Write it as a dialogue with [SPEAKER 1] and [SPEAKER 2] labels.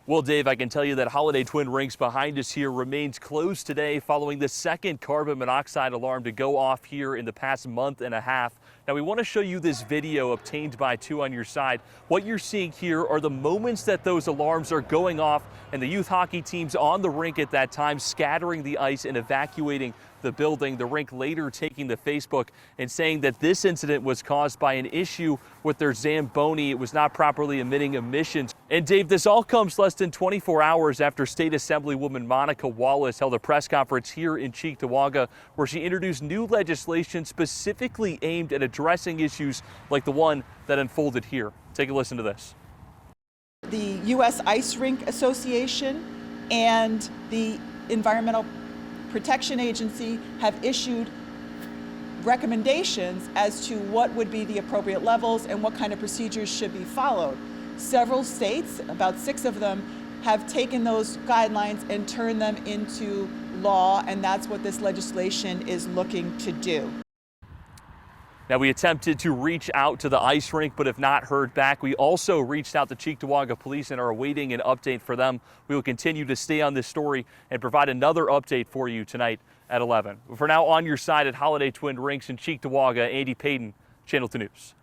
[SPEAKER 1] Well, Dave, I can tell you that Holiday Twin Rinks behind us here remains closed today following the second carbon monoxide alarm to go off here in the past month and a half. Now, we want to show you this video obtained by 2 on your side. What you're seeing here are the moments that those alarms are going off and the youth hockey teams on the rink at that time scattering the ice and evacuating the building. The rink later taking to Facebook and saying that this incident was caused by an issue with their Zamboni. It was not properly emitting emissions. And Dave, this all comes less than 24 hours after State Assemblywoman Monica Wallace held a press conference here in Cheektowaga where she introduced new legislation specifically aimed at addressing issues like the one that unfolded here. Take a listen to this.
[SPEAKER 2] The U.S. Ice Rink Association and the Environmental Protection Agency have issued recommendations as to what would be the appropriate levels and what kind of procedures should be followed. Several states, about 6 of them, have taken those guidelines and turned them into law, and that's what this legislation is looking to do.
[SPEAKER 1] Now, we attempted to reach out to the ice rink, but have not heard back. We also reached out to Cheektowaga Police and are awaiting an update for them. We will continue to stay on this story and provide another update for you tonight at 11. For now, on your side at Holiday Twin Rinks in Cheektowaga, Andy Payton, Channel 2 News.